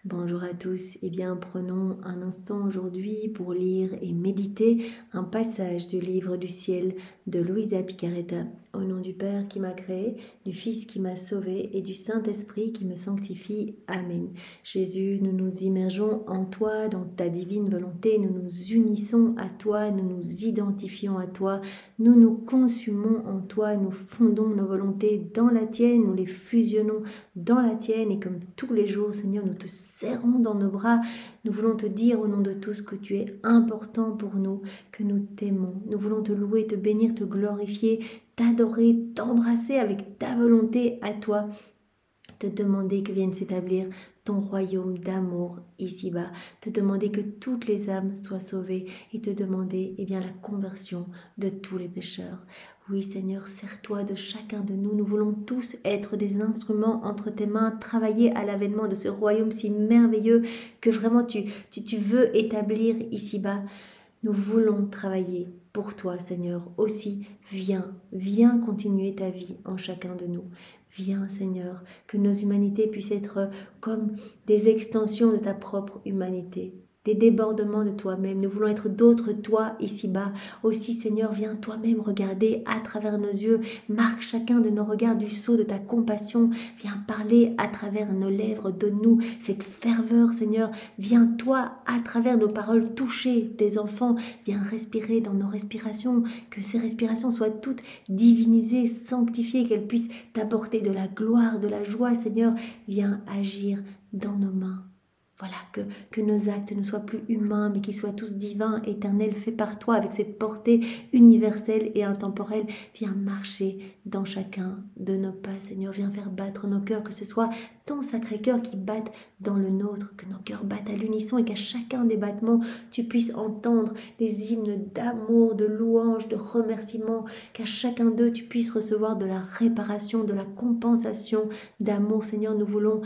Bonjour à tous, eh bien prenons un instant aujourd'hui pour lire et méditer un passage du livre du ciel de Luisa Picaretta. Au nom du Père qui m'a créé, du Fils qui m'a sauvé et du Saint-Esprit qui me sanctifie. Amen. Jésus, nous nous immergeons en toi, dans ta divine volonté, nous nous unissons à toi, nous nous identifions à toi, nous nous consumons en toi, nous fondons nos volontés dans la tienne, nous les fusionnons dans la tienne et comme tous les jours, Seigneur, nous te serrons dans nos bras. Nous voulons te dire au nom de tous que tu es important pour nous, que nous t'aimons. Nous voulons te louer, te bénir, te glorifier, t'adorer, t'embrasser avec ta volonté à toi. Te demander que vienne s'établir ton royaume d'amour ici-bas, te demander que toutes les âmes soient sauvées et te demander la conversion de tous les pécheurs. Oui Seigneur, sers-toi de chacun de nous. Nous voulons tous être des instruments entre tes mains, travailler à l'avènement de ce royaume si merveilleux que vraiment tu veux établir ici-bas. Nous voulons travailler pour toi, Seigneur. Aussi, viens continuer ta vie en chacun de nous. Viens, Seigneur, que nos humanités puissent être comme des extensions de ta propre humanité, des débordements de toi-même. Nous voulons être d'autres toi ici-bas. Aussi, Seigneur, viens toi-même regarder à travers nos yeux. Marque chacun de nos regards du sceau de ta compassion. Viens parler à travers nos lèvres. Donne-nous cette ferveur, Seigneur. Viens toi, à travers nos paroles, toucher tes enfants. Viens respirer dans nos respirations. Que ces respirations soient toutes divinisées, sanctifiées, qu'elles puissent t'apporter de la gloire, de la joie, Seigneur. Viens agir dans nos mains. Voilà, que nos actes ne soient plus humains, mais qu'ils soient tous divins, éternels, faits par toi, avec cette portée universelle et intemporelle. Viens marcher dans chacun de nos pas, Seigneur. Viens faire battre nos cœurs, que ce soit ton sacré cœur qui batte dans le nôtre, que nos cœurs battent à l'unisson et qu'à chacun des battements, tu puisses entendre des hymnes d'amour, de louange, de remerciement, qu'à chacun d'eux, tu puisses recevoir de la réparation, de la compensation d'amour. Seigneur, nous voulons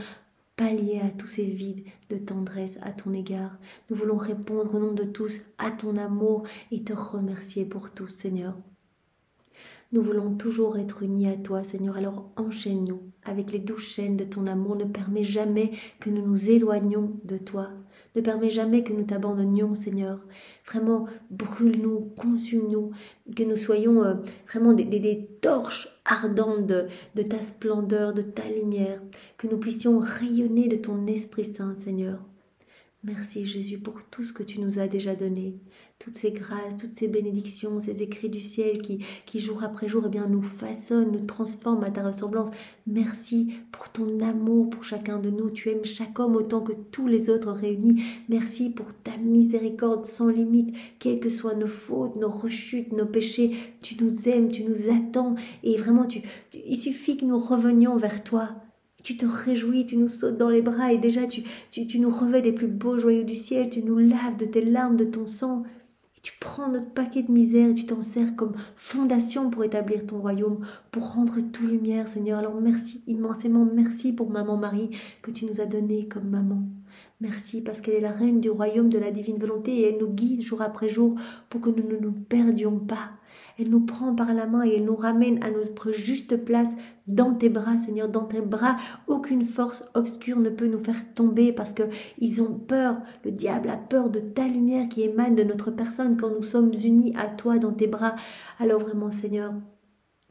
pallier à tous ces vides de tendresse à ton égard. Nous voulons répondre au nom de tous à ton amour et te remercier pour tout, Seigneur. Nous voulons toujours être unis à toi, Seigneur, alors enchaîne-nous avec les douces chaînes de ton amour. Ne permets jamais que nous nous éloignions de toi. Ne permets jamais que nous t'abandonnions, Seigneur. Vraiment, brûle-nous, consume-nous, que nous soyons vraiment des torches ardentes de ta splendeur, de ta lumière, que nous puissions rayonner de ton Esprit Saint, Seigneur. Merci Jésus pour tout ce que tu nous as déjà donné, toutes ces grâces, toutes ces bénédictions, ces écrits du ciel qui jour après jour nous façonnent, nous transforment à ta ressemblance. Merci pour ton amour pour chacun de nous. Tu aimes chaque homme autant que tous les autres réunis. Merci pour ta miséricorde sans limite, quelles que soient nos fautes, nos rechutes, nos péchés. Tu nous aimes, tu nous attends et vraiment il suffit que nous revenions vers toi. Tu te réjouis, tu nous sautes dans les bras et déjà tu nous revêts des plus beaux joyaux du ciel, tu nous laves de tes larmes, de ton sang. Et tu prends notre paquet de misère et tu t'en sers comme fondation pour établir ton royaume, pour rendre tout lumière, Seigneur. Alors merci immensément, merci pour Maman Marie que tu nous as donnée comme maman. Merci parce qu'elle est la reine du royaume de la divine volonté et elle nous guide jour après jour pour que nous ne nous perdions pas. Elle nous prend par la main et elle nous ramène à notre juste place dans tes bras, Seigneur. Dans tes bras, aucune force obscure ne peut nous faire tomber parce qu'ils ont peur. Le diable a peur de ta lumière qui émane de notre personne quand nous sommes unis à toi dans tes bras. Alors vraiment, Seigneur,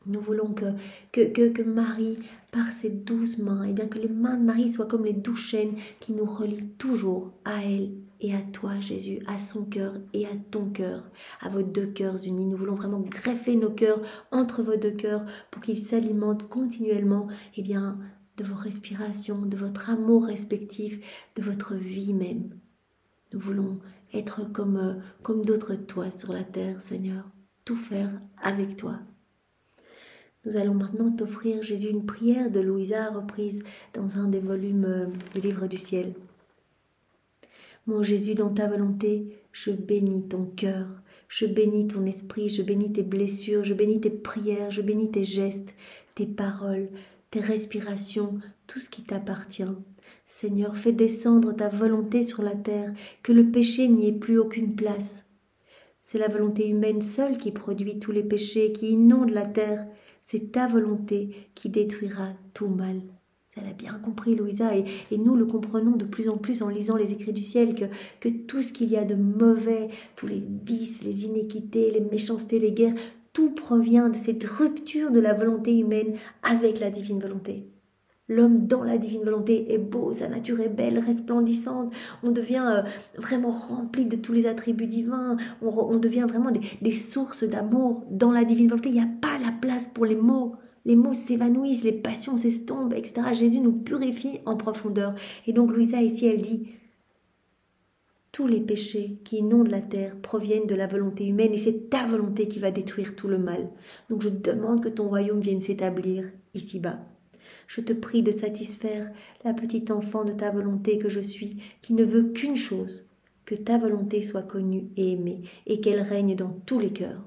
nous voulons que Marie, par ses douces mains, que les mains de Marie soient comme les douces chaînes qui nous relient toujours à elle et à toi, Jésus, à son cœur et à ton cœur, à vos deux cœurs unis. Nous voulons vraiment greffer nos cœurs entre vos deux cœurs pour qu'ils s'alimentent continuellement de vos respirations, de votre amour respectif, de votre vie même. Nous voulons être comme d'autres toits sur la terre, Seigneur, tout faire avec toi. Nous allons maintenant t'offrir, Jésus, une prière de Luisa reprise dans un des volumes du livre du ciel. Mon Jésus, dans ta volonté, je bénis ton cœur, je bénis ton esprit, je bénis tes blessures, je bénis tes prières, je bénis tes gestes, tes paroles, tes respirations, tout ce qui t'appartient. Seigneur, fais descendre ta volonté sur la terre, que le péché n'y ait plus aucune place. C'est la volonté humaine seule qui produit tous les péchés, qui inonde la terre. C'est ta volonté qui détruira tout mal. Elle a bien compris, Louisa, et nous le comprenons de plus en plus en lisant les écrits du ciel, que tout ce qu'il y a de mauvais, tous les vices, les iniquités, les méchancetés, les guerres, tout provient de cette rupture de la volonté humaine avec la divine volonté. L'homme dans la divine volonté est beau, sa nature est belle, resplendissante, on devient vraiment rempli de tous les attributs divins, on devient vraiment des sources d'amour dans la divine volonté. Il n'y a pas la place pour les mots. Les mots s'évanouissent, les passions s'estompent, etc. Jésus nous purifie en profondeur. Et donc Louisa ici, elle dit, tous les péchés qui inondent la terre proviennent de la volonté humaine et c'est ta volonté qui va détruire tout le mal. Donc je demande que ton royaume vienne s'établir ici-bas. Je te prie de satisfaire la petite enfant de ta volonté que je suis, qui ne veut qu'une chose, que ta volonté soit connue et aimée, et qu'elle règne dans tous les cœurs.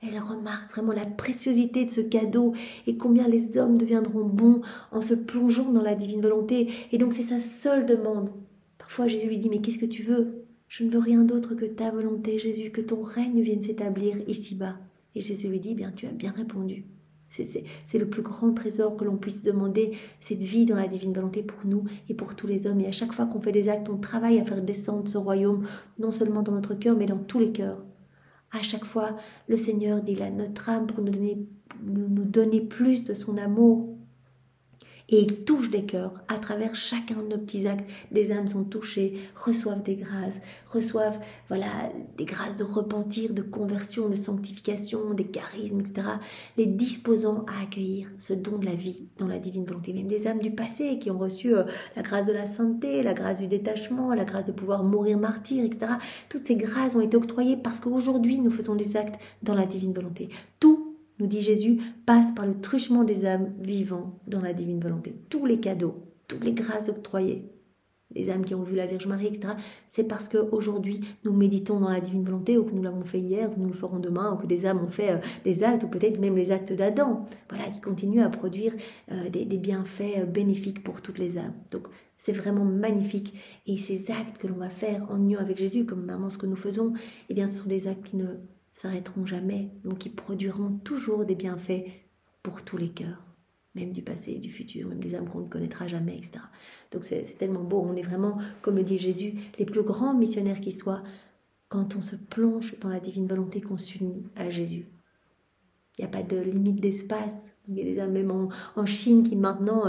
Elle remarque vraiment la préciosité de ce cadeau et combien les hommes deviendront bons en se plongeant dans la divine volonté. Et donc c'est sa seule demande. Parfois Jésus lui dit, mais qu'est-ce que tu veux? Je ne veux rien d'autre que ta volonté, Jésus, que ton règne vienne s'établir ici-bas. Et Jésus lui dit, bien, tu as bien répondu. C'est le plus grand trésor que l'on puisse demander, cette vie dans la divine volonté pour nous et pour tous les hommes. Et à chaque fois qu'on fait des actes, on travaille à faire descendre ce royaume, non seulement dans notre cœur, mais dans tous les cœurs. À chaque fois, le Seigneur dit à notre âme pour nous donner plus de son amour. Et il touche des cœurs à travers chacun de nos petits actes. Les âmes sont touchées, reçoivent des grâces, reçoivent des grâces de repentir, de conversion, de sanctification, des charismes, etc. Les disposant à accueillir ce don de la vie dans la divine volonté. Même des âmes du passé qui ont reçu la grâce de la sainteté, la grâce du détachement, la grâce de pouvoir mourir martyr, etc. Toutes ces grâces ont été octroyées parce qu'aujourd'hui nous faisons des actes dans la divine volonté. Tout, nous dit Jésus, passe par le truchement des âmes vivant dans la divine volonté. Tous les cadeaux, toutes les grâces octroyées, les âmes qui ont vu la Vierge Marie, etc., c'est parce qu'aujourd'hui, nous méditons dans la divine volonté, ou que nous l'avons fait hier, ou que nous le ferons demain, ou que des âmes ont fait des actes, ou peut-être même les actes d'Adam, qui continuent à produire des bienfaits bénéfiques pour toutes les âmes. Donc, c'est vraiment magnifique. Et ces actes que l'on va faire en union avec Jésus, comme vraiment ce que nous faisons, eh bien, ce sont des actes qui ne s'arrêteront jamais, donc qui produiront toujours des bienfaits pour tous les cœurs, même du passé et du futur, même des âmes qu'on ne connaîtra jamais, etc. Donc c'est tellement beau, on est vraiment, comme le dit Jésus, les plus grands missionnaires qui soient, quand on se plonge dans la divine volonté, qu'on s'unit à Jésus. Il n'y a pas de limite d'espace. Il y a des âmes même en Chine qui maintenant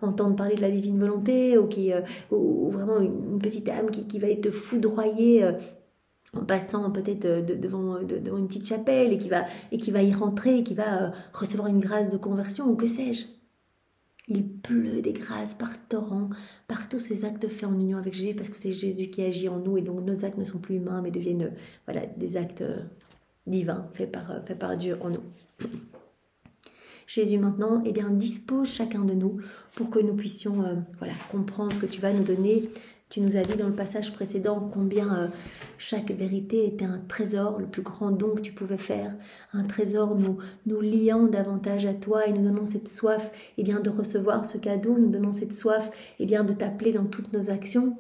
entendent parler de la divine volonté, ou vraiment une petite âme qui va être foudroyée en passant peut-être devant une petite chapelle et qui va y rentrer, et qui va recevoir une grâce de conversion, ou que sais-je. Il pleut des grâces par torrent, par tous ces actes faits en union avec Jésus, parce que c'est Jésus qui agit en nous, et donc nos actes ne sont plus humains, mais deviennent des actes divins, faits par Dieu en nous. Jésus maintenant dispose chacun de nous pour que nous puissions comprendre ce que tu vas nous donner. Tu nous as dit dans le passage précédent combien chaque vérité était un trésor, le plus grand don que tu pouvais faire, un trésor nous liant davantage à toi et nous donnons cette soif de recevoir ce cadeau, nous donnons cette soif de t'appeler dans toutes nos actions.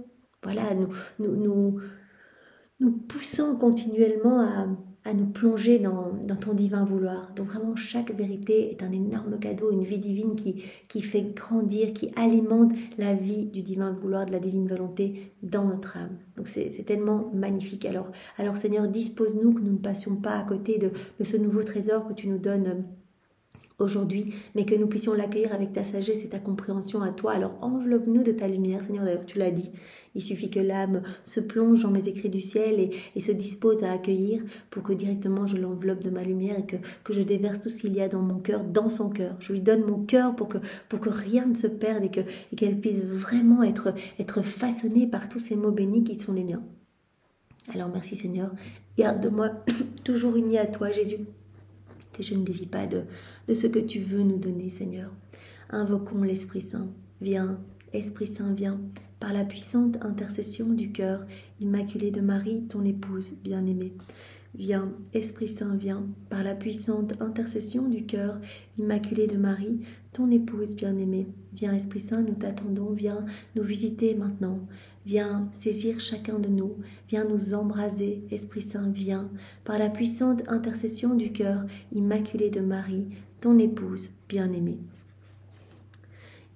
Nous poussons continuellement à nous plonger dans ton divin vouloir. Donc vraiment, chaque vérité est un énorme cadeau, une vie divine qui fait grandir, qui alimente la vie du divin vouloir, de la divine volonté dans notre âme. Donc c'est tellement magnifique. Alors Seigneur, dispose-nous que nous ne passions pas à côté de ce nouveau trésor que tu nous donnes aujourd'hui, mais que nous puissions l'accueillir avec ta sagesse et ta compréhension à toi. Alors enveloppe-nous de ta lumière, Seigneur. D'ailleurs, tu l'as dit, il suffit que l'âme se plonge dans mes écrits du ciel et se dispose à accueillir pour que directement je l'enveloppe de ma lumière et que je déverse tout ce qu'il y a dans mon cœur, dans son cœur. Je lui donne mon cœur pour que rien ne se perde et qu'elle puisse vraiment être façonnée par tous ces mots bénis qui sont les miens. Alors merci Seigneur, garde-moi toujours unie à toi Jésus, que je ne dévie pas de ce que tu veux nous donner, Seigneur. Invoquons l'Esprit Saint. Viens, Esprit Saint, viens, par la puissante intercession du cœur immaculé de Marie, ton épouse bien-aimée. Viens, Esprit Saint, viens, par la puissante intercession du cœur immaculé de Marie, ton épouse bien-aimée. Viens, Esprit Saint, nous t'attendons, viens nous visiter maintenant. Viens saisir chacun de nous, viens nous embraser, Esprit Saint, viens, par la puissante intercession du cœur immaculé de Marie, ton épouse bien-aimée.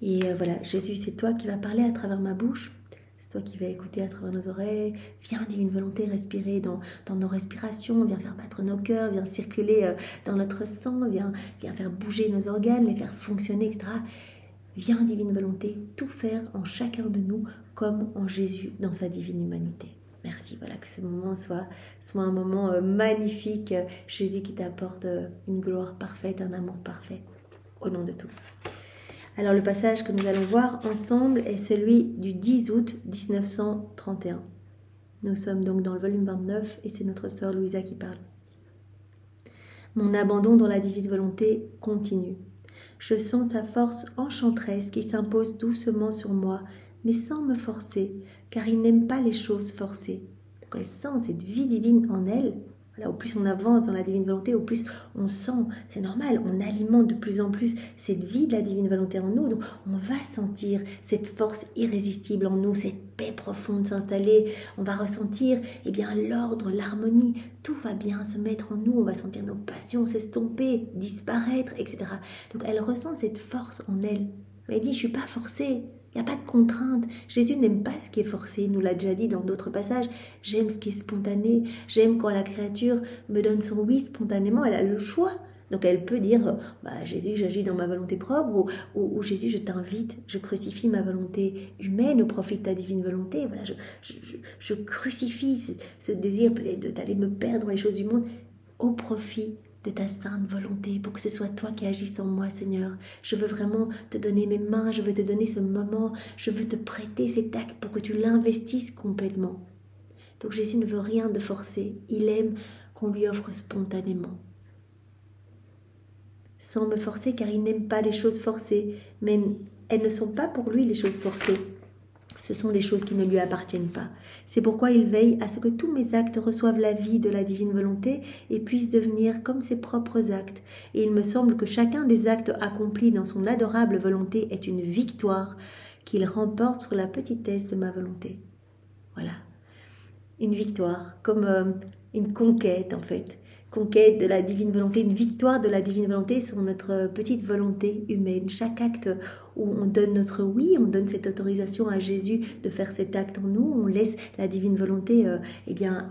Et voilà, Jésus, c'est toi qui vas parler à travers ma bouche. C'est toi qui vas écouter à travers nos oreilles. Viens, divine volonté, respirer dans nos respirations. Viens faire battre nos cœurs. Viens circuler dans notre sang. Viens faire bouger nos organes, les faire fonctionner, etc. Viens, divine volonté, tout faire en chacun de nous comme en Jésus dans sa divine humanité. Merci, voilà, que ce moment soit un moment magnifique. Jésus qui t'apporte une gloire parfaite, un amour parfait. Au nom de tous. Alors le passage que nous allons voir ensemble est celui du 10 août 1931. Nous sommes donc dans le volume 29 et c'est notre sœur Louisa qui parle. Mon abandon dans la divine volonté continue. Je sens sa force enchanteresse qui s'impose doucement sur moi, mais sans me forcer, car il n'aime pas les choses forcées. Donc elle sent cette vie divine en elle. Voilà, au plus on avance dans la divine volonté, au plus on sent, c'est normal, on alimente de plus en plus cette vie de la divine volonté en nous. Donc on va sentir cette force irrésistible en nous, cette paix profonde s'installer. On va ressentir l'ordre, l'harmonie, tout va bien se mettre en nous. On va sentir nos passions s'estomper, disparaître, etc. Donc elle ressent cette force en elle. Elle dit, je ne suis pas forcée. Il n'y a pas de contrainte. Jésus n'aime pas ce qui est forcé. Il nous l'a déjà dit dans d'autres passages. J'aime ce qui est spontané. J'aime quand la créature me donne son oui spontanément. Elle a le choix. Donc elle peut dire, Jésus, j'agis dans ma volonté propre. Ou Jésus, je t'invite. Je crucifie ma volonté humaine au profit de ta divine volonté. Voilà, je crucifie ce désir peut-être d'aller me perdre dans les choses du monde au profit de ta sainte volonté, pour que ce soit toi qui agisses en moi, Seigneur. Je veux vraiment te donner mes mains, je veux te donner ce moment, je veux te prêter cet acte pour que tu l'investisses complètement. Donc Jésus ne veut rien de forcer, il aime qu'on lui offre spontanément. Sans me forcer, car il n'aime pas les choses forcées, mais elles ne sont pas pour lui les choses forcées. Ce sont des choses qui ne lui appartiennent pas. C'est pourquoi il veille à ce que tous mes actes reçoivent la vie de la divine volonté et puissent devenir comme ses propres actes. Et il me semble que chacun des actes accomplis dans son adorable volonté est une victoire qu'il remporte sur la petitesse de ma volonté. Voilà. Une victoire, comme une conquête en fait. Conquête de la divine volonté, une victoire de la divine volonté sur notre petite volonté humaine. Chaque acte où on donne notre oui, on donne cette autorisation à Jésus de faire cet acte en nous, on laisse la divine volonté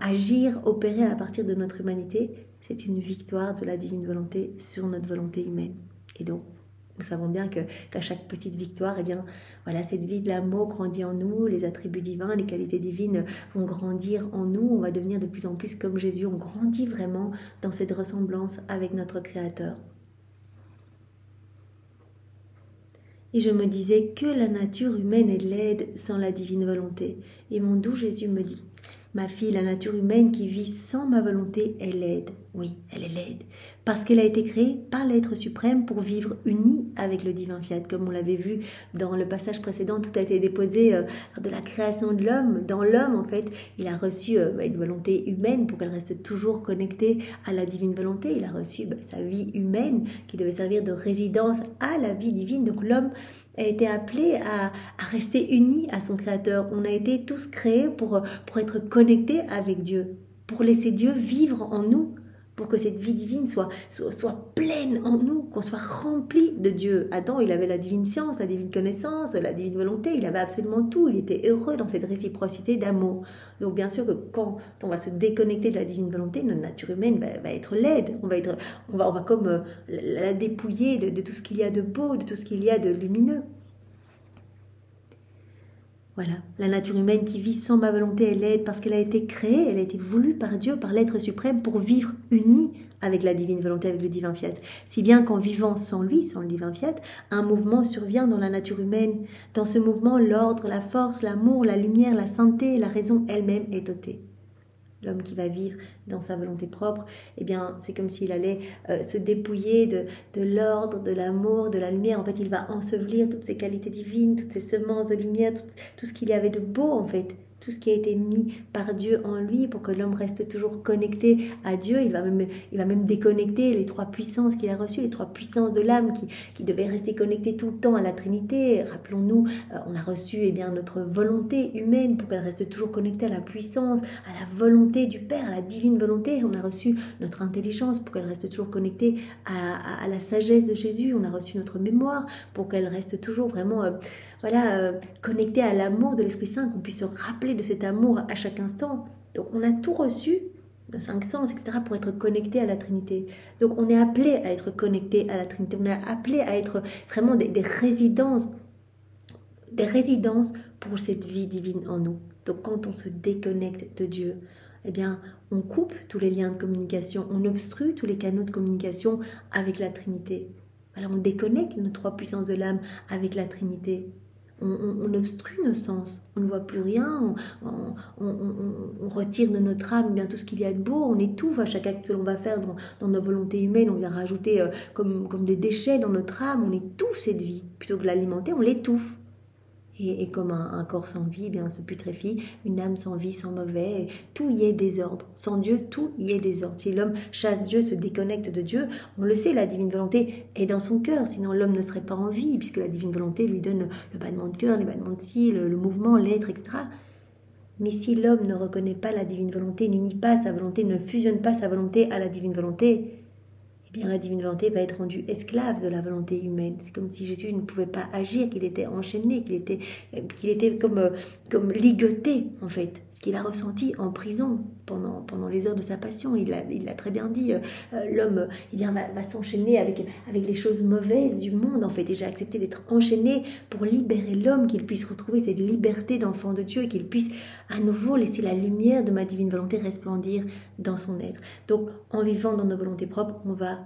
agir, opérer à partir de notre humanité, c'est une victoire de la divine volonté sur notre volonté humaine. Et donc, nous savons bien qu'à chaque petite victoire, cette vie de l'amour grandit en nous, les attributs divins, les qualités divines vont grandir en nous, on va devenir de plus en plus comme Jésus, on grandit vraiment dans cette ressemblance avec notre Créateur. Et je me disais que la nature humaine est laide sans la divine volonté. Et mon doux Jésus me dit, ma fille, la nature humaine qui vit sans ma volonté est laide. Oui, elle est laide. Parce qu'elle a été créée par l'être suprême pour vivre unie avec le divin fiat. Comme on l'avait vu dans le passage précédent, tout a été déposé de la création de l'homme. Dans l'homme, en fait, il a reçu une volonté humaine pour qu'elle reste toujours connectée à la divine volonté. Il a reçu sa vie humaine qui devait servir de résidence à la vie divine. Donc l'homme a été appelé à rester uni à son Créateur. On a été tous créés pour être connectés avec Dieu, pour laisser Dieu vivre en nous, pour que cette vie divine soit pleine en nous, qu'on soit rempli de Dieu. Adam, il avait la divine science, la divine connaissance, la divine volonté, il avait absolument tout, il était heureux dans cette réciprocité d'amour. Donc bien sûr que quand on va se déconnecter de la divine volonté, notre nature humaine va être laide, on va comme la dépouiller de tout ce qu'il y a de beau, de tout ce qu'il y a de lumineux. Voilà, la nature humaine qui vit sans ma volonté est laide parce qu'elle a été créée, elle a été voulue par Dieu, par l'être suprême pour vivre unie avec la divine volonté, avec le divin fiat. Si bien qu'en vivant sans lui, sans le divin fiat, un mouvement survient dans la nature humaine. Dans ce mouvement, l'ordre, la force, l'amour, la lumière, la sainteté, la raison elle-même est ôtée. L'homme qui va vivre dans sa volonté propre, c'est comme s'il allait se dépouiller de l'ordre, de l'amour, de la lumière. En fait, il va ensevelir toutes ces qualités divines, toutes ces semences de lumière, tout ce qu'il y avait de beau, en fait. tout ce qui a été mis par Dieu en lui pour que l'homme reste toujours connecté à Dieu. Il va même déconnecter les 3 puissances qu'il a reçues, les 3 puissances de l'âme qui devaient rester connectées tout le temps à la Trinité. Rappelons-nous, on a reçu notre volonté humaine pour qu'elle reste toujours connectée à la puissance, à la volonté du Père, à la divine volonté. On a reçu notre intelligence pour qu'elle reste toujours connectée à la sagesse de Jésus. On a reçu notre mémoire pour qu'elle reste toujours vraiment... connecté à l'amour de l'Esprit Saint, qu'on puisse se rappeler de cet amour à chaque instant. Donc on a tout reçu, nos 5 sens, etc., pour être connecté à la Trinité. Donc on est appelé à être connecté à la Trinité, on est appelé à être vraiment des résidences pour cette vie divine en nous. Donc quand on se déconnecte de Dieu, eh bien, on coupe tous les liens de communication, on obstrue tous les canaux de communication avec la Trinité. Alors on déconnecte nos 3 puissances de l'âme avec la Trinité. On obstrue nos sens, on ne voit plus rien, on retire de notre âme bien tout ce qu'il y a de beau, on étouffe à chaque acte que l'on va faire dans nos volontés humaines, on vient rajouter comme des déchets dans notre âme, on étouffe cette vie. Plutôt que de l'alimenter, on l'étouffe. Et comme un corps sans vie, eh bien, se putréfie, une âme sans vie, sans mauvais, tout y est désordre. Sans Dieu, tout y est désordre. Si l'homme chasse Dieu, se déconnecte de Dieu, on le sait, la divine volonté est dans son cœur, sinon l'homme ne serait pas en vie, puisque la divine volonté lui donne le battement de cœur, les battements de cils, le mouvement, l'être, etc. Mais si l'homme ne reconnaît pas la divine volonté, n'unit pas sa volonté, ne fusionne pas sa volonté à la divine volonté, eh bien la divine volonté va être rendue esclave de la volonté humaine. C'est comme si Jésus ne pouvait pas agir, qu'il était enchaîné, qu'il était comme ligoté, en fait. Ce qu'il a ressenti en prison pendant les heures de sa passion. Il l'a très bien dit, l'homme va s'enchaîner avec les choses mauvaises du monde, en fait. Et j'ai accepté d'être enchaîné pour libérer l'homme, qu'il puisse retrouver cette liberté d'enfant de Dieu et qu'il puisse à nouveau laisser la lumière de ma divine volonté resplendir dans son être. Donc, en vivant dans nos volontés propres, on va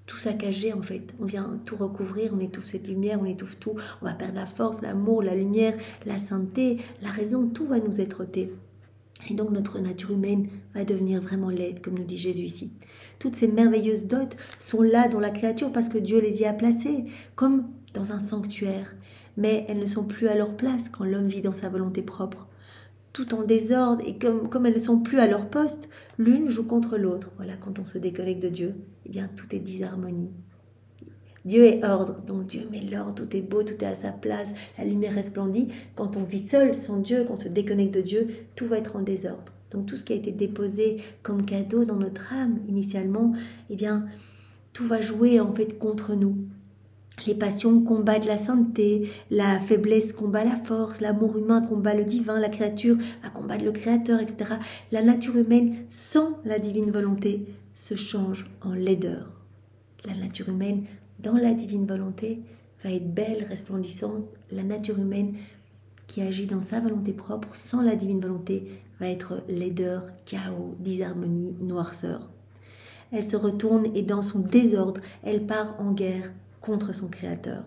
tout saccager, en fait. On vient tout recouvrir, on étouffe cette lumière, on étouffe tout. On va perdre la force, l'amour, la lumière, la sainteté, la raison, tout va nous être ôté. Et donc notre nature humaine va devenir vraiment laide, comme nous dit Jésus ici. Toutes ces merveilleuses dots sont là dans la créature parce que Dieu les y a placées, comme dans un sanctuaire. Mais elles ne sont plus à leur place quand l'homme vit dans sa volonté propre. Tout en désordre, et comme elles ne sont plus à leur poste, l'une joue contre l'autre. Voilà, quand on se déconnecte de Dieu, eh bien tout est disharmonie. Dieu est ordre, donc Dieu met l'ordre, tout est beau, tout est à sa place, la lumière resplendit. Quand on vit seul, sans Dieu, qu'on se déconnecte de Dieu, tout va être en désordre. Donc tout ce qui a été déposé comme cadeau dans notre âme initialement, eh bien tout va jouer en fait contre nous. Les passions combattent la sainteté, la faiblesse combat la force, l'amour humain combat le divin, la créature va combattre le créateur, etc. La nature humaine, sans la divine volonté, se change en laideur. La nature humaine, dans la divine volonté, va être belle, resplendissante. La nature humaine, qui agit dans sa volonté propre, sans la divine volonté, va être laideur, chaos, disharmonie, noirceur. Elle se retourne et dans son désordre, elle part en guerre contre son créateur.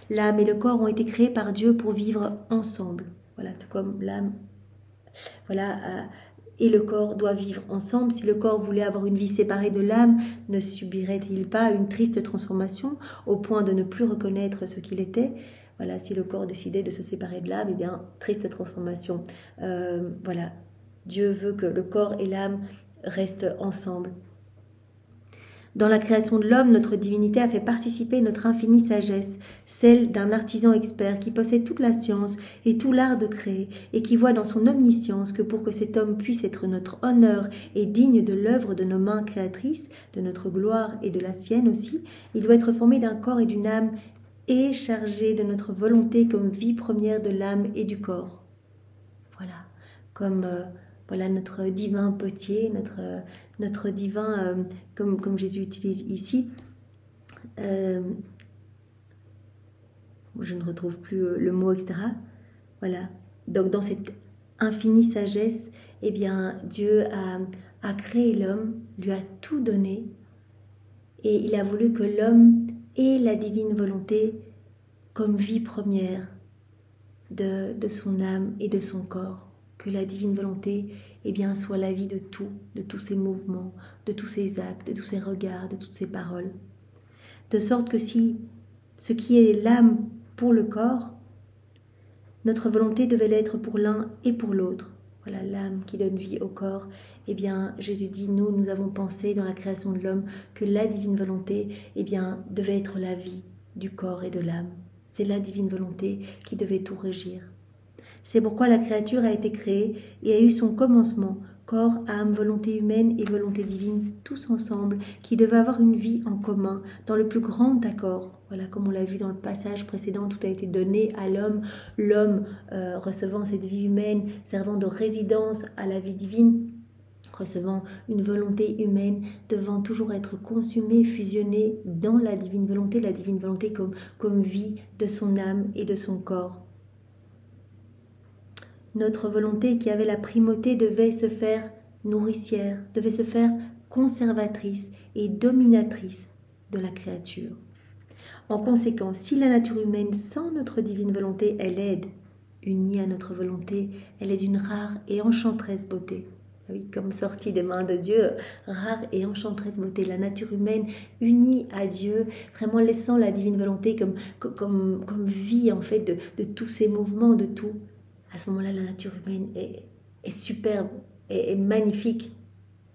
L'âme et le corps ont été créés par Dieu pour vivre ensemble. Voilà, tout comme l'âme et le corps doivent vivre ensemble. Si le corps voulait avoir une vie séparée de l'âme, ne subirait-il pas une triste transformation au point de ne plus reconnaître ce qu'il était ? Voilà, si le corps décidait de se séparer de l'âme, eh bien, triste transformation. Dieu veut que le corps et l'âme restent ensemble. Dans la création de l'homme, notre divinité a fait participer notre infinie sagesse, celle d'un artisan expert qui possède toute la science et tout l'art de créer, et qui voit dans son omniscience que pour que cet homme puisse être notre honneur et digne de l'œuvre de nos mains créatrices, de notre gloire et de la sienne aussi, il doit être formé d'un corps et d'une âme et chargé de notre volonté comme vie première de l'âme et du corps. Voilà, comme... notre divin potier, notre divin, comme Jésus utilise ici. Je ne retrouve plus le mot, etc. Voilà. Donc, dans cette infinie sagesse, eh bien, Dieu a créé l'homme, lui a tout donné, et il a voulu que l'homme ait la divine volonté comme vie première de son âme et de son corps. Que la divine volonté soit la vie de tous ses mouvements, de tous ses actes, de tous ses regards, de toutes ses paroles. De sorte que si ce qui est l'âme pour le corps Notre volonté devait l'être pour l'un et pour l'autre. Voilà l'âme qui donne vie au corps. Eh bien, Jésus dit, nous avons pensé dans la création de l'homme que la divine volonté, eh bien, devait être la vie du corps et de l'âme. C'est la divine volonté qui devait tout régir. C'est pourquoi la créature a été créée et a eu son commencement, corps, âme, volonté humaine et volonté divine, tous ensemble, qui devaient avoir une vie en commun, dans le plus grand accord. Voilà, comme on l'a vu dans le passage précédent, tout a été donné à l'homme, l'homme recevant cette vie humaine, servant de résidence à la vie divine, recevant une volonté humaine, devant toujours être consumée, fusionnée dans la divine volonté comme vie de son âme et de son corps. Notre volonté qui avait la primauté devait se faire nourricière, devait se faire conservatrice et dominatrice de la créature. En conséquence, si la nature humaine sans notre divine volonté est laide, unie à notre volonté, elle est d'une rare et enchanteresse beauté. Oui, comme sortie des mains de Dieu, rare et enchanteresse beauté, la nature humaine unie à Dieu, vraiment laissant la divine volonté comme vie en fait de tous ces mouvements, de tout. À ce moment-là, la nature humaine est superbe, est magnifique,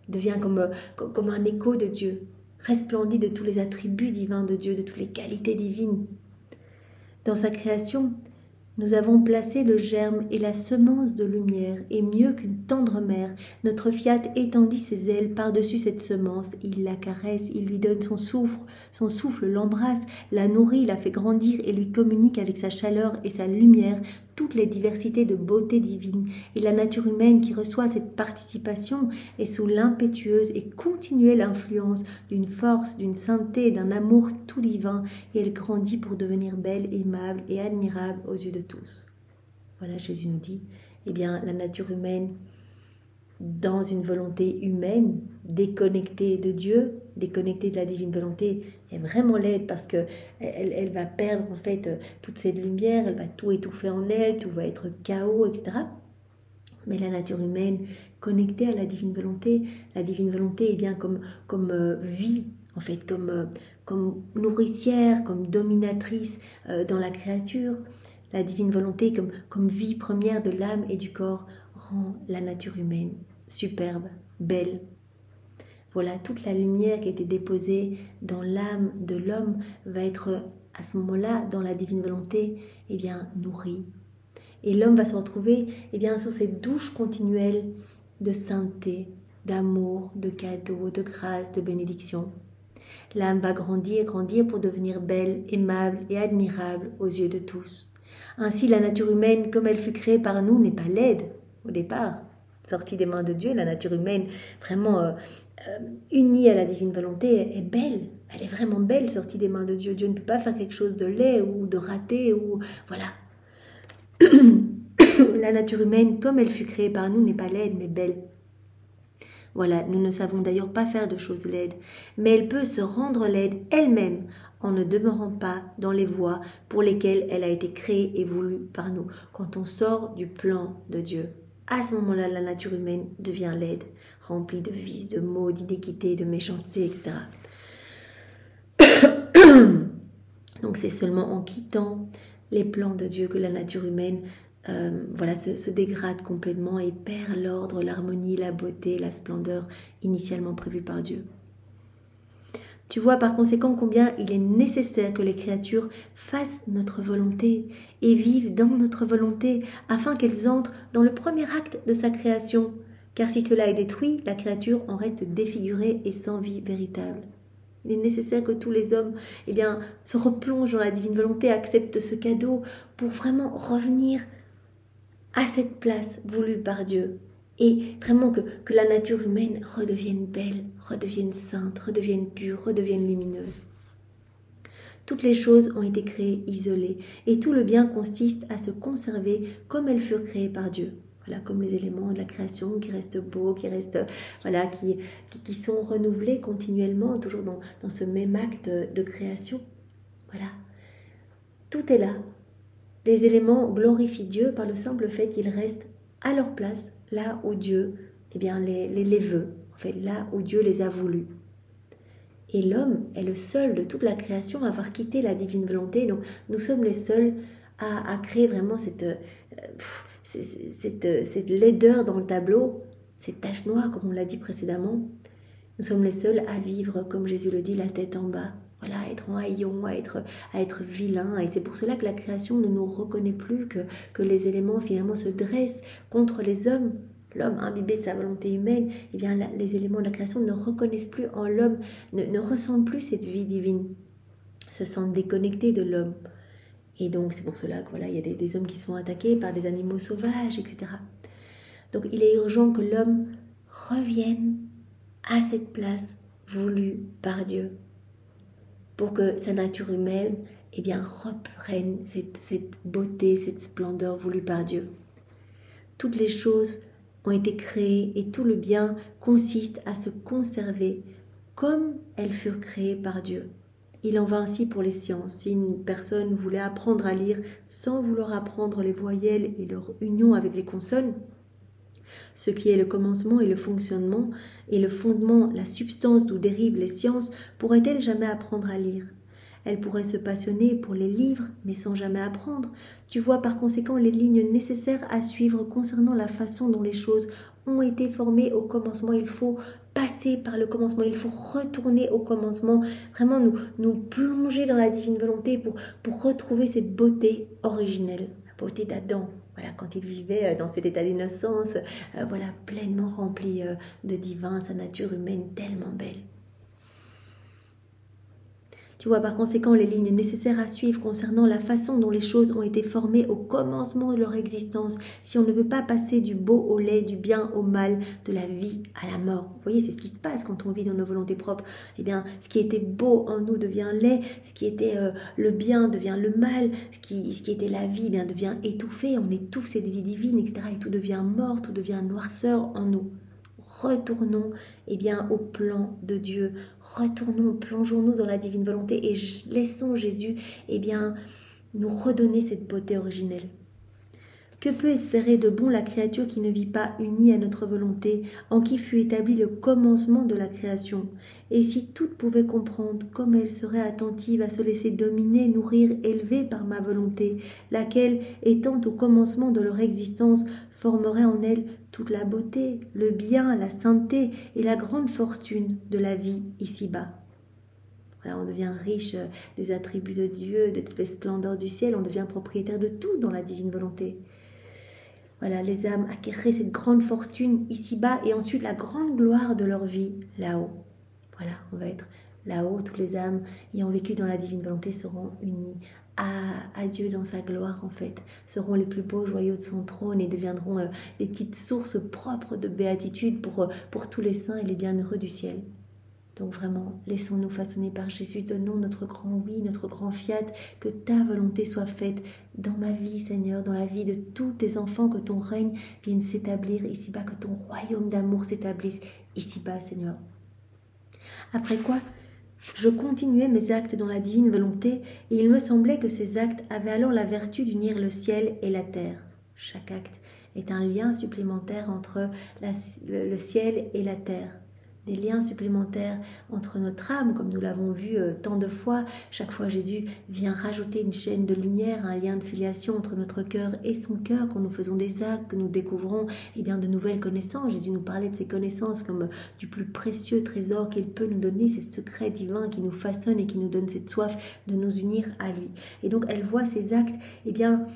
devient comme un écho de Dieu, resplendit de tous les attributs divins de Dieu, de toutes les qualités divines. Dans sa création, nous avons placé le germe et la semence de lumière, et mieux qu'une tendre mère, notre Fiat étendit ses ailes par-dessus cette semence, il la caresse, il lui donne son souffle l'embrasse, la nourrit, la fait grandir et lui communique avec sa chaleur et sa lumière toutes les diversités de beauté divine. Et la nature humaine qui reçoit cette participation est sous l'impétueuse et continuelle influence d'une force, d'une sainteté, d'un amour tout divin, et elle grandit pour devenir belle, aimable et admirable aux yeux de tous. Voilà, Jésus nous dit, eh bien, la nature humaine, dans une volonté humaine, déconnectée de Dieu, déconnectée de la divine volonté, est vraiment laide parce que elle va perdre en fait toute cette lumière, elle va tout étouffer en elle, tout va être chaos, etc. Mais la nature humaine, connectée à la divine volonté est bien comme vie, en fait, comme nourricière, comme dominatrice dans la créature. La divine volonté, comme vie première de l'âme et du corps, rend la nature humaine superbe, belle. Voilà, toute la lumière qui a été déposée dans l'âme de l'homme va être à ce moment-là, dans la divine volonté, eh bien, nourrie. Et l'homme va se retrouver eh bien, sous cette douche continuelle de sainteté, d'amour, de cadeaux, de grâce, de bénédiction. L'âme va grandir pour devenir belle, aimable et admirable aux yeux de tous. Ainsi, la nature humaine, comme elle fut créée par nous, n'est pas laide au départ. Sortie des mains de Dieu, la nature humaine, vraiment unie à la divine volonté, est belle. Elle est vraiment belle, sortie des mains de Dieu. Dieu ne peut pas faire quelque chose de laid ou de raté, ou voilà. La nature humaine, comme elle fut créée par nous, n'est pas laide, mais belle. Voilà, nous ne savons d'ailleurs pas faire de choses laides, mais elle peut se rendre laide elle-même en ne demeurant pas dans les voies pour lesquelles elle a été créée et voulue par nous. Quand on sort du plan de Dieu, à ce moment-là, la nature humaine devient laide, remplie de vices, de maux, d'iniquité, de méchanceté, etc. Donc c'est seulement en quittant les plans de Dieu que la nature humaine se dégrade complètement et perd l'ordre, l'harmonie, la beauté, la splendeur initialement prévue par Dieu. Tu vois par conséquent combien il est nécessaire que les créatures fassent notre volonté et vivent dans notre volonté afin qu'elles entrent dans le premier acte de sa création. Car si cela est détruit, la créature en reste défigurée et sans vie véritable. Il est nécessaire que tous les hommes se replongent dans la divine volonté, acceptent ce cadeau pour vraiment revenir à cette place voulue par Dieu. Et vraiment que la nature humaine redevienne belle, redevienne sainte, redevienne pure, redevienne lumineuse. Toutes les choses ont été créées isolées et tout le bien consiste à se conserver comme elles furent créées par Dieu. Voilà, comme les éléments de la création qui restent beaux, qui restent, qui sont renouvelés continuellement, toujours dans ce même acte de création. Voilà, tout est là. Les éléments glorifient Dieu par le simple fait qu'ils restent à leur place, là où Dieu les veut, en fait, là où Dieu les a voulus. Et l'homme est le seul de toute la création à avoir quitté la divine volonté. Donc, nous sommes les seuls à créer vraiment cette laideur dans le tableau, cette tache noire, comme on l'a dit précédemment. Nous sommes les seuls à vivre, comme Jésus le dit, la tête en bas. Voilà, à être en haillons, à être vilain. Et c'est pour cela que la création ne nous reconnaît plus, que les éléments finalement se dressent contre les hommes. L'homme imbibé de sa volonté humaine, eh bien, les éléments de la création ne reconnaissent plus en l'homme, ne ressentent plus cette vie divine, se sentent déconnectés de l'homme. Et donc c'est pour cela que voilà, il y a des hommes qui se font attaquer par des animaux sauvages, etc. Donc il est urgent que l'homme revienne à cette place voulue par Dieu, pour que sa nature humaine eh bien, reprenne cette beauté, cette splendeur voulue par Dieu. Toutes les choses ont été créées et tout le bien consiste à se conserver comme elles furent créées par Dieu. Il en va ainsi pour les sciences. Si une personne voulait apprendre à lire sans vouloir apprendre les voyelles et leur union avec les consonnes, ce qui est le commencement et le fonctionnement et le fondement, la substance d'où dérivent les sciences, pourrait-elle jamais apprendre à lire? Elle pourrait se passionner pour les livres, mais sans jamais apprendre. Tu vois par conséquent les lignes nécessaires à suivre concernant la façon dont les choses ont été formées au commencement. Il faut passer par le commencement, il faut retourner au commencement, vraiment nous plonger dans la divine volonté pour retrouver cette beauté originelle, la beauté d'Adam. Voilà, quand il vivait dans cet état d'innocence, voilà, pleinement rempli de divin, sa nature humaine tellement belle. Tu vois par conséquent les lignes nécessaires à suivre concernant la façon dont les choses ont été formées au commencement de leur existence, si on ne veut pas passer du beau au laid, du bien au mal, de la vie à la mort. Vous voyez, c'est ce qui se passe quand on vit dans nos volontés propres. Eh bien, ce qui était beau en nous devient laid, ce qui était le bien devient le mal, ce qui était la vie bien, devient étouffé, on étouffe cette vie divine, etc. Et tout devient mort, tout devient noirceur en nous. Retournons eh bien, au plan de Dieu, retournons, plongeons-nous dans la divine volonté et laissons Jésus eh bien, nous redonner cette beauté originelle. Que peut espérer de bon la créature qui ne vit pas unie à notre volonté, en qui fut établi le commencement de la création? Et si toutes pouvaient comprendre comme elles seraient attentives à se laisser dominer, nourrir, élever par ma volonté, laquelle, étant au commencement de leur existence, formerait en elles toute la beauté, le bien, la sainteté et la grande fortune de la vie ici-bas. Voilà, on devient riche des attributs de Dieu, de toutes les splendeurs du ciel, on devient propriétaire de tout dans la divine volonté. Voilà, les âmes acquerraient cette grande fortune ici-bas et ensuite la grande gloire de leur vie là-haut. Voilà, on va être là-haut, toutes les âmes ayant vécu dans la divine volonté seront unies à Dieu dans sa gloire en fait, seront les plus beaux joyaux de son trône et deviendront des petites sources propres de béatitude pour tous les saints et les bienheureux du ciel. Donc vraiment, laissons-nous façonner par Jésus, donnons notre grand oui, notre grand fiat, que ta volonté soit faite dans ma vie, Seigneur, dans la vie de tous tes enfants, que ton règne vienne s'établir ici-bas, que ton royaume d'amour s'établisse ici-bas, Seigneur. Après quoi, je continuais mes actes dans la divine volonté, et il me semblait que ces actes avaient alors la vertu d'unir le ciel et la terre. Chaque acte est un lien supplémentaire entre le ciel et la terre. Des liens supplémentaires entre notre âme, comme nous l'avons vu tant de fois. Chaque fois, Jésus vient rajouter une chaîne de lumière, un lien de filiation entre notre cœur et son cœur. Quand nous faisons des actes, que nous découvrons eh bien, de nouvelles connaissances. Jésus nous parlait de ces connaissances comme du plus précieux trésor qu'il peut nous donner, ces secrets divins qui nous façonnent et qui nous donnent cette soif de nous unir à lui. Et donc, elle voit ces actes, eh bien,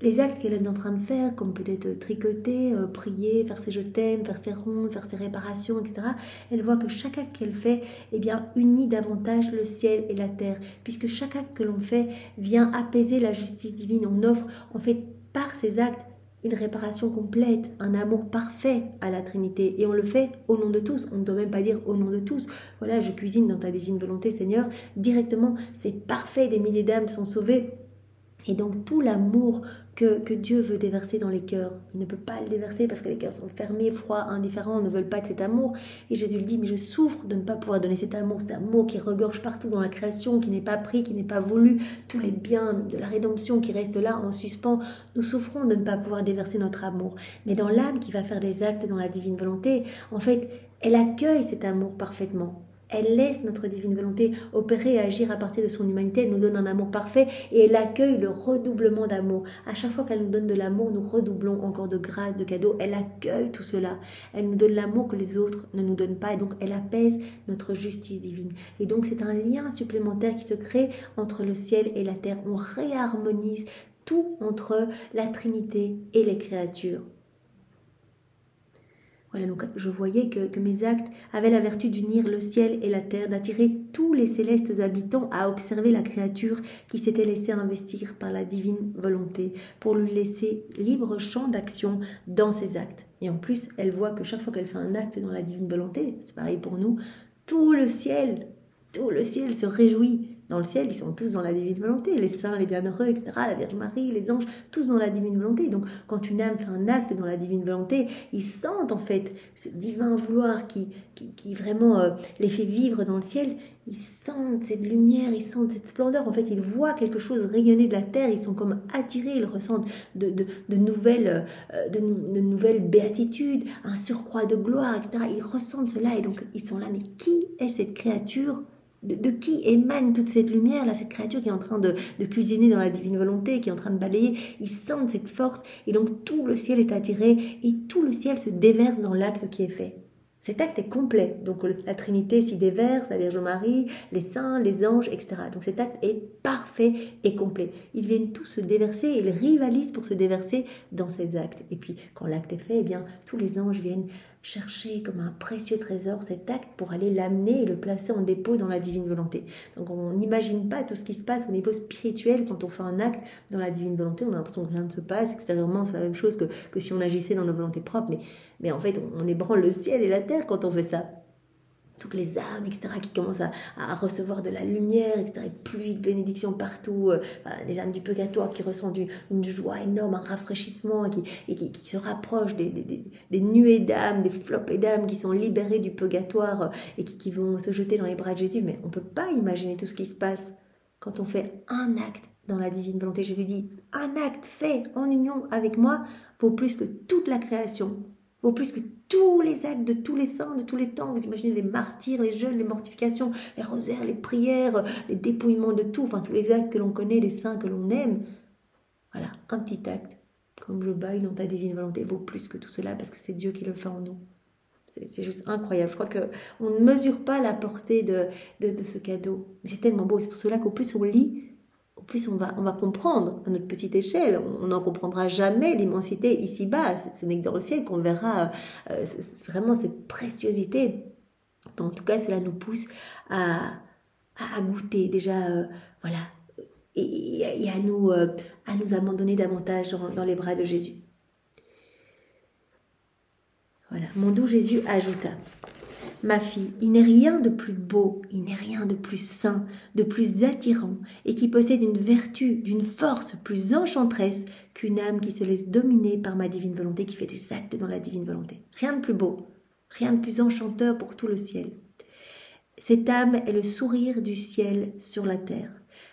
les actes qu'elle est en train de faire, comme peut-être tricoter, prier, faire ses je t'aime, faire ses rondes, faire ses réparations, etc. Elle voit que chaque acte qu'elle fait eh bien, unit davantage le ciel et la terre, puisque chaque acte que l'on fait vient apaiser la justice divine. On offre, en fait, par ces actes, une réparation complète, un amour parfait à la Trinité. Et on le fait au nom de tous. On ne doit même pas dire au nom de tous. Voilà, je cuisine dans ta divine volonté, Seigneur. Directement, c'est parfait, des milliers d'âmes sont sauvées. Et donc tout l'amour que Dieu veut déverser dans les cœurs, il ne peut pas le déverser parce que les cœurs sont fermés, froids, indifférents, ne veulent pas de cet amour. Et Jésus le dit, mais je souffre de ne pas pouvoir donner cet amour qui regorge partout dans la création, qui n'est pas pris, qui n'est pas voulu, tous les biens de la rédemption qui restent là en suspens. Nous souffrons de ne pas pouvoir déverser notre amour. Mais dans l'âme qui va faire des actes dans la divine volonté, en fait, elle accueille cet amour parfaitement. Elle laisse notre divine volonté opérer et agir à partir de son humanité. Elle nous donne un amour parfait et elle accueille le redoublement d'amour. À chaque fois qu'elle nous donne de l'amour, nous redoublons encore de grâce, de cadeaux. Elle accueille tout cela. Elle nous donne l'amour que les autres ne nous donnent pas et donc elle apaise notre justice divine. Et donc c'est un lien supplémentaire qui se crée entre le ciel et la terre. On réharmonise tout entre la Trinité et les créatures. Voilà, donc je voyais que mes actes avaient la vertu d'unir le ciel et la terre, d'attirer tous les célestes habitants à observer la créature qui s'était laissée investir par la divine volonté pour lui laisser libre champ d'action dans ses actes. Et en plus, elle voit que chaque fois qu'elle fait un acte dans la divine volonté, c'est pareil pour nous, tout le ciel se réjouit. Dans le ciel, ils sont tous dans la divine volonté, les saints, les bienheureux, etc., la Vierge Marie, les anges, tous dans la divine volonté. Donc, quand une âme fait un acte dans la divine volonté, ils sentent en fait ce divin vouloir qui vraiment les fait vivre dans le ciel. Ils sentent cette lumière, ils sentent cette splendeur. En fait, ils voient quelque chose rayonner de la terre, ils sont comme attirés, ils ressentent de nouvelles béatitudes, un surcroît de gloire, etc. Ils ressentent cela et donc ils sont là. Mais qui est cette créature ? De qui émane toute cette lumière, là, cette créature qui est en train de cuisiner dans la divine volonté, qui est en train de balayer. Ils sentent cette force et donc tout le ciel est attiré et tout le ciel se déverse dans l'acte qui est fait. Cet acte est complet, donc la Trinité s'y déverse, la Vierge Marie, les saints, les anges, etc. Donc cet acte est parfait et complet. Ils viennent tous se déverser, ils rivalisent pour se déverser dans ces actes. Et puis quand l'acte est fait, eh bien tous les anges viennent chercher comme un précieux trésor cet acte pour aller l'amener et le placer en dépôt dans la divine volonté. Donc on n'imagine pas tout ce qui se passe au niveau spirituel quand on fait un acte dans la divine volonté. On a l'impression que rien ne se passe, extérieurement c'est la même chose que si on agissait dans nos volontés propres. Mais en fait on ébranle le ciel et la terre quand on fait ça. Toutes les âmes, etc., qui commencent à recevoir de la lumière, etc., et pluie de bénédictions partout, les âmes du purgatoire qui ressentent une joie énorme, un rafraîchissement, qui se rapprochent des nuées d'âmes, des flopées d'âmes qui sont libérées du purgatoire et qui vont se jeter dans les bras de Jésus. Mais on ne peut pas imaginer tout ce qui se passe quand on fait un acte dans la divine volonté. Jésus dit, un acte fait en union avec moi vaut plus que toute la création. Vaut plus que tous les actes de tous les saints, de tous les temps. Vous imaginez les martyrs, les jeûnes, les mortifications, les rosaires, les prières, les dépouillements de tout, enfin tous les actes que l'on connaît, les saints que l'on aime. Voilà, un petit acte, comme je baille dans ta divine volonté, vaut plus que tout cela parce que c'est Dieu qui le fait en nous. C'est juste incroyable. Je crois qu'on ne mesure pas la portée de ce cadeau. C'est tellement beau. C'est pour cela qu'au plus on lit, au plus on va comprendre à notre petite échelle. On n'en comprendra jamais l'immensité ici-bas. Ce n'est que dans le ciel qu'on verra vraiment cette préciosité. En tout cas, cela nous pousse à goûter déjà, voilà, et à nous abandonner davantage dans les bras de Jésus. Voilà. Mon doux Jésus ajouta: ma fille, il n'est rien de plus beau, il n'est rien de plus saint, de plus attirant, et qui possède une vertu, d'une force plus enchanteresse qu'une âme qui se laisse dominer par ma divine volonté, qui fait des actes dans la divine volonté. Rien de plus beau, rien de plus enchanteur pour tout le ciel. Cette âme est le sourire du ciel sur la terre.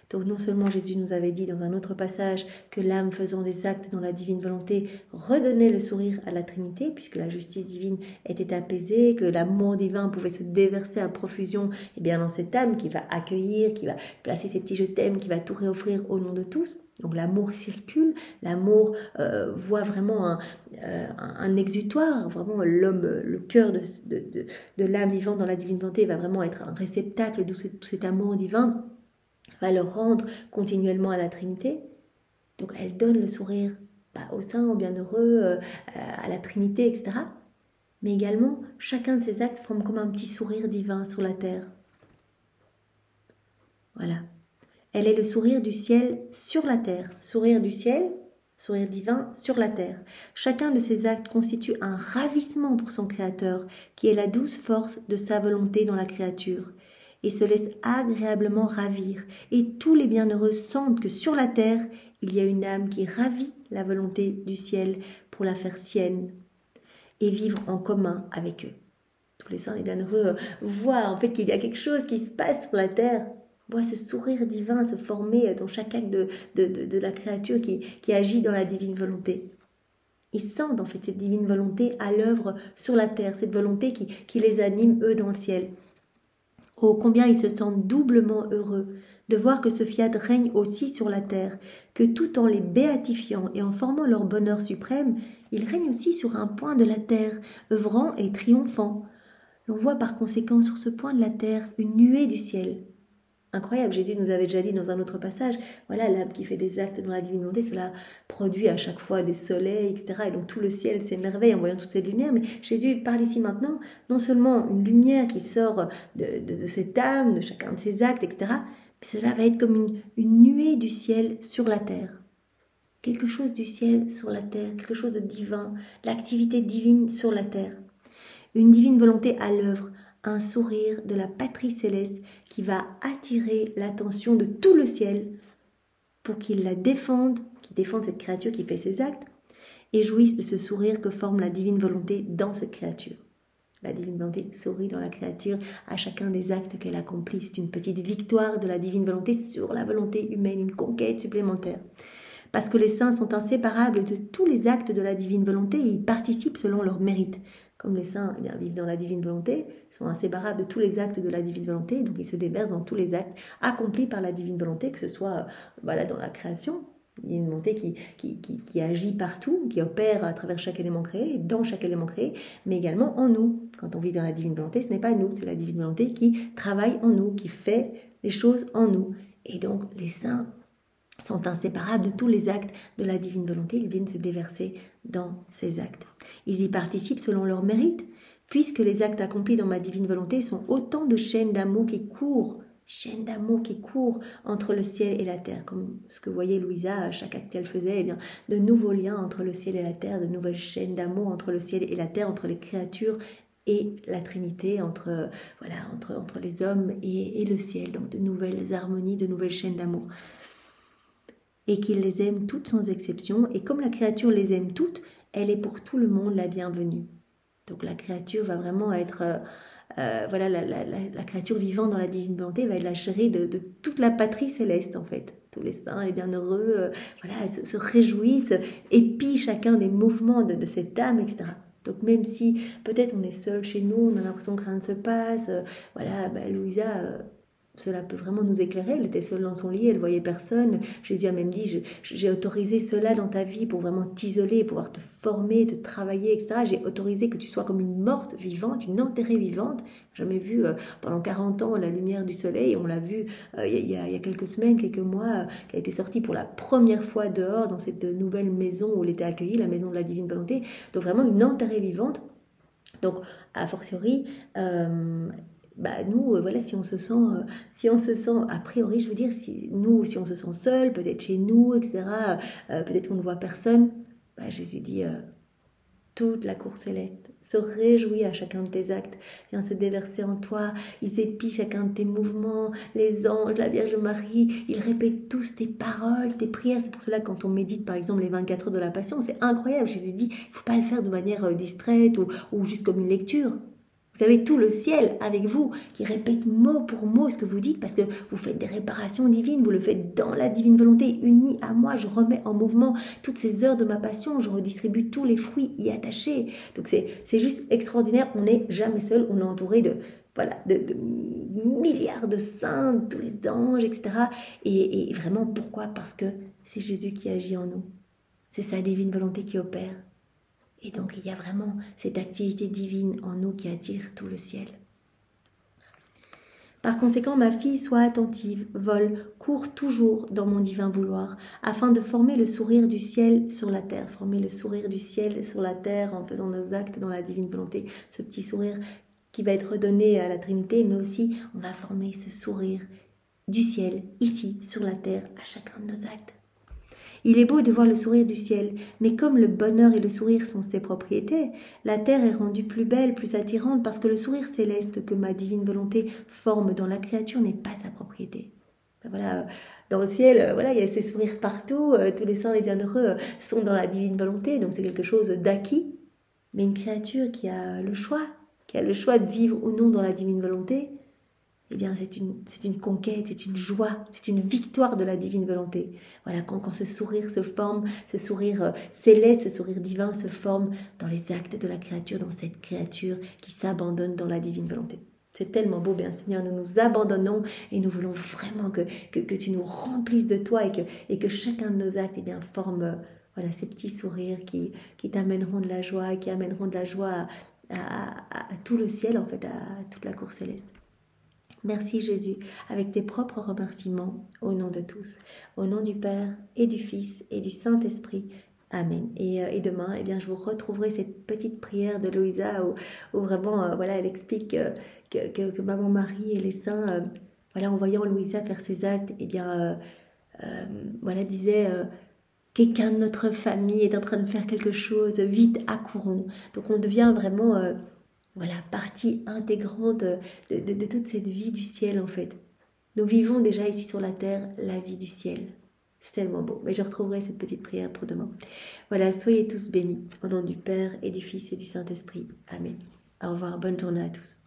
Donc non seulement Jésus nous avait dit dans un autre passage que l'âme faisant des actes dans la divine volonté redonnait le sourire à la Trinité, puisque la justice divine était apaisée, que l'amour divin pouvait se déverser à profusion et bien dans cette âme qui va accueillir, qui va placer ses petits je t'aime, qui va tout réoffrir au nom de tous. Donc l'amour circule, l'amour voit vraiment un exutoire, vraiment l'homme, le cœur de l'âme vivante dans la divine volonté va vraiment être un réceptacle de cet amour divin, va le rendre continuellement à la Trinité. Donc elle donne le sourire aux saints, aux bienheureux, à la Trinité, etc. Mais également, chacun de ces actes forme comme un petit sourire divin sur la terre. Voilà. Elle est le sourire du ciel sur la terre. Sourire du ciel, sourire divin sur la terre. Chacun de ces actes constitue un ravissement pour son Créateur, qui est la douce force de sa volonté dans la créature, et se laisse agréablement ravir. Et tous les bienheureux sentent que sur la terre, il y a une âme qui ravit la volonté du ciel pour la faire sienne et vivre en commun avec eux. Tous les saints et bienheureux voient en fait qu'il y a quelque chose qui se passe sur la terre, voient ce sourire divin se former dans chaque acte de la créature qui agit dans la divine volonté. Ils sentent en fait cette divine volonté à l'œuvre sur la terre, cette volonté qui les anime eux dans le ciel. Oh, combien ils se sentent doublement heureux de voir que ce fiat règne aussi sur la terre, que tout en les béatifiant et en formant leur bonheur suprême, il règne aussi sur un point de la terre, œuvrant et triomphant. L'on voit par conséquent sur ce point de la terre une nuée du ciel. Incroyable, Jésus nous avait déjà dit dans un autre passage, voilà l'âme qui fait des actes dans la divine volonté, cela produit à chaque fois des soleils, etc. Et donc tout le ciel s'émerveille en voyant toute cette lumière. Mais Jésus parle ici maintenant non seulement une lumière qui sort de cette âme, de chacun de ses actes, etc. Mais cela va être comme une nuée du ciel sur la terre. Quelque chose du ciel sur la terre, quelque chose de divin, l'activité divine sur la terre. Une divine volonté à l'œuvre, un sourire de la patrie céleste qui va attirer l'attention de tout le ciel pour qu'il la défende, qu'il défende cette créature qui fait ses actes et jouisse de ce sourire que forme la divine volonté dans cette créature. La divine volonté sourit dans la créature à chacun des actes qu'elle accomplit. C'est une petite victoire de la divine volonté sur la volonté humaine, une conquête supplémentaire. Parce que les saints sont inséparables de tous les actes de la divine volonté et y participent selon leur mérite. Comme les saints vivent dans la divine volonté, sont inséparables de tous les actes de la divine volonté, donc ils se déversent dans tous les actes accomplis par la divine volonté, que ce soit dans la création, il y a une volonté qui agit partout, qui opère à travers chaque élément créé, dans chaque élément créé, mais également en nous. Quand on vit dans la divine volonté, ce n'est pas nous, c'est la divine volonté qui travaille en nous, qui fait les choses en nous. Et donc les saints sont inséparables de tous les actes de la divine volonté, ils viennent se déverser dans ces actes. Ils y participent selon leur mérite, puisque les actes accomplis dans ma divine volonté sont autant de chaînes d'amour qui courent entre le ciel et la terre, comme ce que voyait Louisa à chaque acte qu'elle faisait, de nouveaux liens entre le ciel et la terre, de nouvelles chaînes d'amour entre le ciel et la terre, entre les créatures et la Trinité, entre les hommes et le ciel, donc de nouvelles harmonies, de nouvelles chaînes d'amour. Et qu'il les aime toutes sans exception, et comme la créature les aime toutes, elle est pour tout le monde la bienvenue. Donc la créature va vraiment être, la créature vivant dans la divine volonté va être la chérie de toute la patrie céleste en fait. Tous les saints, les bienheureux, se réjouissent, épient chacun des mouvements de cette âme, etc. Donc même si peut-être on est seul chez nous, on a l'impression que rien ne se passe, Louisa... Cela peut vraiment nous éclairer. Elle était seule dans son lit, elle voyait personne. Jésus a même dit, j'ai autorisé cela dans ta vie pour vraiment t'isoler, pouvoir te former, te travailler, etc. J'ai autorisé que tu sois comme une morte vivante, une enterrée vivante. J'ai jamais vu pendant 40 ans la lumière du soleil. On l'a vu il y a quelques semaines, quelques mois, qu'elle était sortie pour la première fois dehors dans cette nouvelle maison où elle était accueillie, la maison de la divine volonté. Donc vraiment une enterrée vivante. Donc, a fortiori... nous, si on se sent, a priori, je veux dire, si on se sent seul, peut-être chez nous, etc., peut-être qu'on ne voit personne, Jésus dit, toute la cour céleste se réjouit à chacun de tes actes, vient se déverser en toi, ils épient chacun de tes mouvements, les anges, la Vierge Marie, ils répètent tous tes paroles, tes prières. C'est pour cela que quand on médite, par exemple, les 24 heures de la Passion, c'est incroyable. Jésus dit, il ne faut pas le faire de manière distraite ou juste comme une lecture. Vous avez tout le ciel avec vous qui répète mot pour mot ce que vous dites parce que vous faites des réparations divines, vous le faites dans la divine volonté, unie à moi, je remets en mouvement toutes ces heures de ma passion, je redistribue tous les fruits y attachés. Donc c'est juste extraordinaire, on n'est jamais seul, on est entouré de milliards de saints, tous les anges, etc. Et vraiment, pourquoi? Parce que c'est Jésus qui agit en nous, c'est sa divine volonté qui opère. Et donc, il y a vraiment cette activité divine en nous qui attire tout le ciel. Par conséquent, ma fille, sois attentive, vole, cours toujours dans mon divin vouloir, afin de former le sourire du ciel sur la terre. Former le sourire du ciel sur la terre en faisant nos actes dans la divine volonté. Ce petit sourire qui va être redonné à la Trinité, mais aussi on va former ce sourire du ciel, ici, sur la terre, à chacun de nos actes. Il est beau de voir le sourire du ciel, mais comme le bonheur et le sourire sont ses propriétés, la terre est rendue plus belle, plus attirante, parce que le sourire céleste que ma divine volonté forme dans la créature n'est pas sa propriété. Voilà, dans le ciel, il y a ces sourires partout, tous les saints, les bienheureux sont dans la divine volonté, donc c'est quelque chose d'acquis. Mais une créature qui a le choix de vivre ou non dans la divine volonté, eh bien, c'est une conquête, c'est une joie, c'est une victoire de la divine volonté. Voilà, quand ce sourire se forme, ce sourire céleste, ce sourire divin se forme dans les actes de la créature, dans cette créature qui s'abandonne dans la divine volonté. C'est tellement beau, bien Seigneur, nous nous abandonnons et nous voulons vraiment que tu nous remplisses de toi et que chacun de nos actes forme voilà, ces petits sourires qui t'amèneront de la joie, qui amèneront de la joie à tout le ciel, en fait, à toute la cour céleste. Merci Jésus, avec tes propres remerciements, au nom de tous, au nom du Père et du Fils et du Saint-Esprit. Amen. Et demain, eh bien, je vous retrouverai cette petite prière de Louisa où vraiment, voilà, elle explique que Maman Marie et les saints, voilà, en voyant Louisa faire ses actes, eh bien, voilà, disaient quelqu'un de notre famille est en train de faire quelque chose, vite accourons. Donc on devient vraiment, voilà, partie intégrante de toute cette vie du ciel en fait. Nous vivons déjà ici sur la terre la vie du ciel. C'est tellement beau. Mais je retrouverai cette petite prière pour demain. Voilà, soyez tous bénis au nom du Père et du Fils et du Saint-Esprit. Amen. Au revoir, bonne journée à tous.